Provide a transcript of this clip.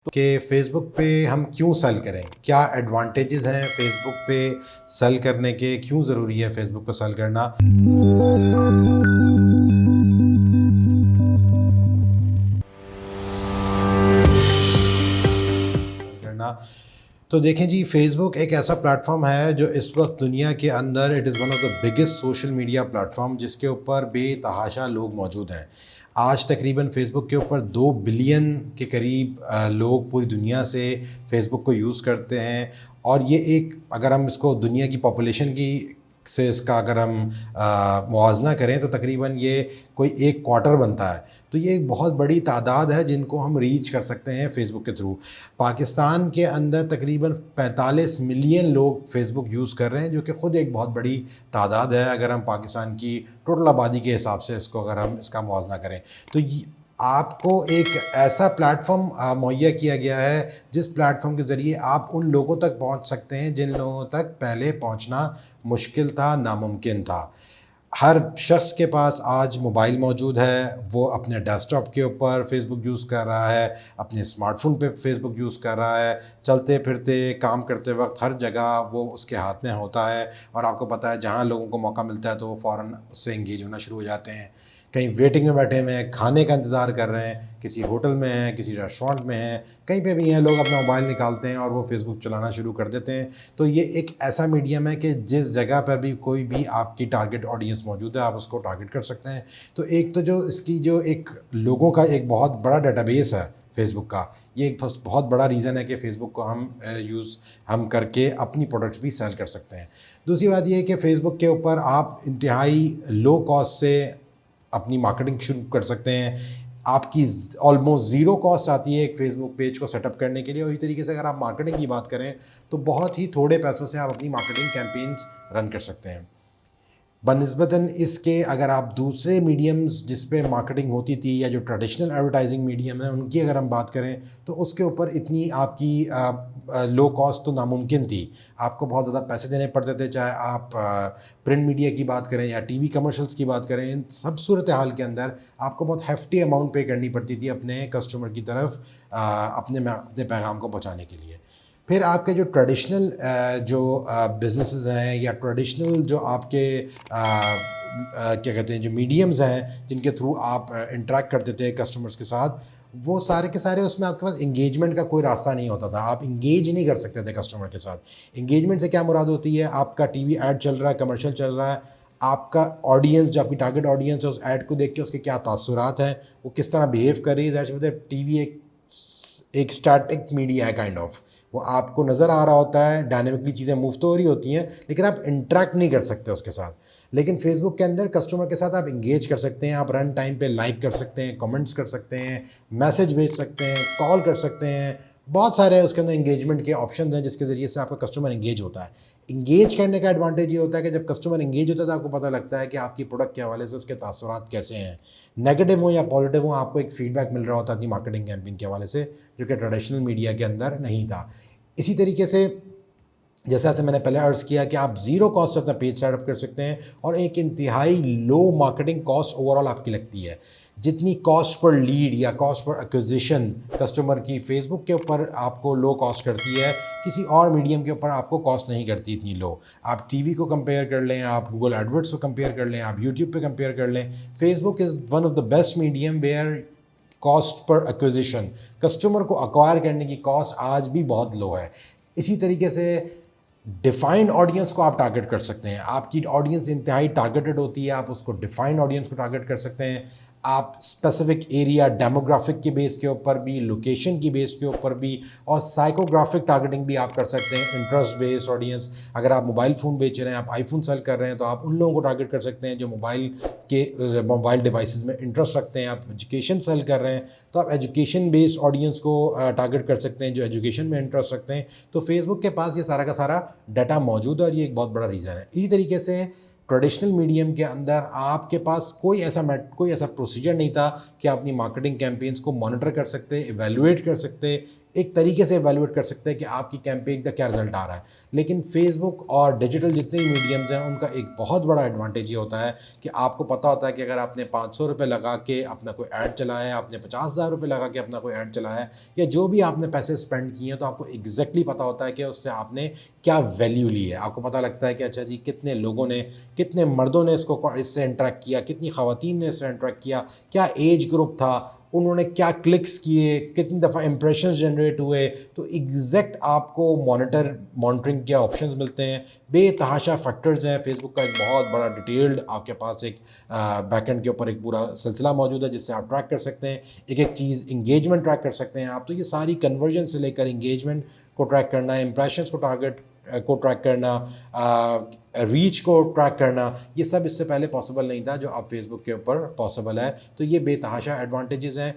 कि फेसबुक पे हम क्यों सेल करें, क्या एडवांटेजेस हैं फेसबुक पे सेल करने के, क्यों ज़रूरी है फेसबुक पे सेल करना। तो देखें जी, फेसबुक एक ऐसा प्लेटफॉर्म है जो इस वक्त दुनिया के अंदर it is one of the biggest social media platform, जिसके ऊपर बेतहाशा लोग मौजूद हैं। आज तकरीबन फेसबुक के ऊपर 2 बिलियन के करीब लोग पूरी दुनिया से फेसबुक को यूज़ करते हैं। और ये एक, अगर हम इसको दुनिया की पॉपुलेशन की से इसका अगर हम मुवाजना करें तो तकरीबन ये कोई एक क्वार्टर बनता है। तो ये एक बहुत बड़ी तादाद है जिनको हम रीच कर सकते हैं फ़ेसबुक के थ्रू। पाकिस्तान के अंदर तकरीबन 45 मिलियन लोग फ़ेसबुक यूज़ कर रहे हैं, जो कि ख़ुद एक बहुत बड़ी तादाद है अगर हम पाकिस्तान की टोटल आबादी के हिसाब से इसको अगर हम इसका मुवाजना करें। तो आपको एक ऐसा प्लेटफॉर्म मुहैया किया गया है जिस प्लेटफॉर्म के ज़रिए आप उन लोगों तक पहुंच सकते हैं जिन लोगों तक पहले पहुंचना मुश्किल था, नामुमकिन था। हर शख्स के पास आज मोबाइल मौजूद है, वो अपने डेस्कटॉप के ऊपर फेसबुक यूज़ कर रहा है, अपने स्मार्टफ़ोन पे फेसबुक यूज़ कर रहा है, चलते फिरते काम करते वक्त हर जगह वो उसके हाथ में होता है। और आपको पता है, जहाँ लोगों को मौका मिलता है तो वो फ़ौरन उससे एंगेज होना शुरू हो जाते हैं। कहीं वेटिंग में बैठे हुए हैं, खाने का इंतज़ार कर रहे हैं, किसी होटल में हैं, किसी रेस्टोरेंट में हैं, कहीं पे भी हैं, लोग अपना मोबाइल निकालते हैं और वो फेसबुक चलाना शुरू कर देते हैं। तो ये एक ऐसा मीडियम है कि जिस जगह पर भी कोई भी आपकी टारगेट ऑडियंस मौजूद है, आप उसको टारगेट कर सकते हैं। तो एक तो जो इसकी जो एक लोगों का एक बहुत बड़ा डेटाबेस है फेसबुक का, ये एक बहुत बड़ा रीज़न है कि फ़ेसबुक को हम करके अपनी प्रोडक्ट्स भी सेल कर सकते हैं। दूसरी बात ये है कि फ़ेसबुक के ऊपर आप इंतहाई लो कॉस्ट से अपनी मार्केटिंग शुरू कर सकते हैं। आपकी ऑलमोस्ट ज़ीरो कॉस्ट आती है एक फ़ेसबुक पेज को सेटअप करने के लिए। और इस तरीके से अगर आप मार्केटिंग की बात करें तो बहुत ही थोड़े पैसों से आप अपनी मार्केटिंग कैंपेन्स रन कर सकते हैं। बनिस्बतन इसके अगर आप दूसरे मीडियम्स जिस पे मार्केटिंग होती थी या जो ट्रेडिशनल एडवर्टाइजिंग मीडियम है उनकी अगर हम बात करें तो उसके ऊपर इतनी आपकी लो कॉस्ट तो नामुमकिन थी। आपको बहुत ज़्यादा पैसे देने पड़ते थे, चाहे आप प्रिंट मीडिया की बात करें या टीवी कमर्शियल्स की बात करें। इन सब सूरत हाल के अंदर आपको बहुत हेफ्टी अमाउंट पे करनी पड़ती थी अपने कस्टमर की तरफ अपने पैगाम को पहुँचाने के लिए। फिर आपके जो ट्रेडिशनल जो बिज़नेसेस हैं या ट्रेडिशनल जो आपके क्या कहते हैं, जो मीडियम्स हैं जिनके थ्रू आप इंटरेक्ट करते थे कस्टमर्स के साथ, वो सारे के सारे उसमें आपके पास एंगेजमेंट का कोई रास्ता नहीं होता था। आप एंगेज नहीं कर सकते थे कस्टमर के साथ। एंगेजमेंट से क्या मुराद होती है, आपका टीवी ऐड चल रहा है, कमर्शियल चल रहा है, आपका ऑडियंस जो आपकी टारगेट ऑडियंस है उस ऐड को देख के उसके क्या तासुरात हैं, वो किस तरह बिहेव कर रही है। ज़ाहिर सी बात है, टीवी एक स्टैटिक मीडिया है काइंड ऑफ। वो आपको नज़र आ रहा होता है, डायनेमिकली चीज़ें मूव तो हो रही होती हैं, लेकिन आप इंटरेक्ट नहीं कर सकते उसके साथ। लेकिन फेसबुक के अंदर कस्टमर के साथ आप इंगेज कर सकते हैं, आप रन टाइम पे लाइक कर सकते हैं, कमेंट्स कर सकते हैं, मैसेज भेज सकते हैं, कॉल कर सकते हैं। बहुत सारे उसके अंदर इंगेजमेंट के ऑप्शन हैं जिसके ज़रिए से आपका कस्टमर इंगेज होता है। इंगेज करने का एडवांटेज ये होता है कि जब कस्टमर इंगेज होता है तो आपको पता लगता है कि आपकी प्रोडक्ट के हवाले से उसके तासुरात कैसे हैं, नेगेटिव हो या पॉजिटिव हो, आपको एक फीडबैक मिल रहा होता है अपनी मार्केटिंग कैंपेन के हवाले से, जो कि ट्रेडिशनल मीडिया के अंदर नहीं था। इसी तरीके से जैसे मैंने पहले अर्ज़ किया कि आप ज़ीरो कॉस्ट से अपना पेज सेटअप कर सकते हैं और एक इंतहाई लो मार्केटिंग कॉस्ट ओवरऑल आपकी लगती है। जितनी कॉस्ट पर लीड या कॉस्ट पर एक्विजिशन कस्टमर की फेसबुक के ऊपर आपको लो कॉस्ट करती है, किसी और मीडियम के ऊपर आपको कॉस्ट नहीं करती इतनी लो। आप टीवी को कंपेयर कर लें, आप गूगल एडवर्ड्स को कंपेयर कर लें, आप यूट्यूब पे कंपेयर कर लें, Facebook is one of the best medium where cost पर एक्विजिशन, कस्टमर को अक्वायर करने की कॉस्ट आज भी बहुत लो है। इसी तरीके से डिफाइंड ऑडियंस को आप टारगेट कर सकते हैं। आपकी ऑडियंस इंतहाई टारगेटेड होती है, आप उसको डिफाइंड ऑडियंस को टारगेट कर सकते हैं। आप स्पेसिफिक एरिया डेमोग्राफिक के बेस के ऊपर भी, लोकेशन की बेस के ऊपर भी, और साइकोग्राफिक टारगेटिंग भी आप कर सकते हैं, इंटरेस्ट बेस्ड ऑडियंस। अगर आप मोबाइल फ़ोन बेच रहे हैं, आप आईफोन सेल कर रहे हैं, तो आप उन लोगों को टारगेट कर सकते हैं जो मोबाइल डिवाइसेस में इंटरेस्ट रखते हैं। आप एजुकेशन सेल कर रहे हैं तो आप एजुकेशन बेस्ड ऑडियंस को टारगेट कर सकते हैं जो एजुकेशन में इंटरेस्ट रखते हैं। तो फेसबुक के पास ये सारा का सारा डाटा मौजूद है और ये एक बहुत बड़ा रीज़न है। इसी तरीके से ट्रेडिशनल मीडियम के अंदर आपके पास कोई ऐसा प्रोसीजर नहीं था कि आप अपनी मार्केटिंग कैंपेन्स को मॉनिटर कर सकते, इवैल्यूएट कर सकते, एक तरीके से एवेलुएट कर सकते हैं कि आपकी कैंपेन का क्या रिजल्ट आ रहा है। लेकिन फेसबुक और डिजिटल जितने भी मीडियम्स हैं उनका एक बहुत बड़ा एडवांटेज ये होता है कि आपको पता होता है कि अगर आपने 500 रुपये लगा के अपना कोई ऐड चलाया है, आपने 50,000 रुपये लगा के अपना कोई ऐड चलाया है, या जो भी आपने पैसे स्पेंड किए हैं, तो आपको एग्जैक्टली पता होता है कि उससे आपने क्या वैल्यू ली है। आपको पता लगता है कि अच्छा जी, कितने लोगों ने, कितने मर्दों ने इससे इंटरेक्ट किया, कितनी ख़वातीन ने इससे इंटरेक्ट किया, क्या एज ग्रुप था, उन्होंने क्या क्लिक्स किए, कितनी दफ़ा इंप्रेशंस जनरेट हुए। तो एग्जैक्ट आपको मॉनिटरिंग के ऑप्शंस मिलते हैं। बेतहाशा फैक्टर्स हैं। फेसबुक का एक बहुत बड़ा डिटेल्ड आपके पास एक बैकएंड के ऊपर एक पूरा सिलसिला मौजूद है जिससे आप ट्रैक कर सकते हैं। एक एक चीज़ इंगेजमेंट ट्रैक कर सकते हैं आप। तो ये सारी कन्वर्जन से लेकर इंगेजमेंट को ट्रैक करना, इंप्रेशंस को टारगेट को ट्रैक करना, रीच को ट्रैक करना, ये सब इससे पहले पॉसिबल नहीं था जो अब फेसबुक के ऊपर पॉसिबल है। तो ये बेतहाशा एडवांटेजेस हैं।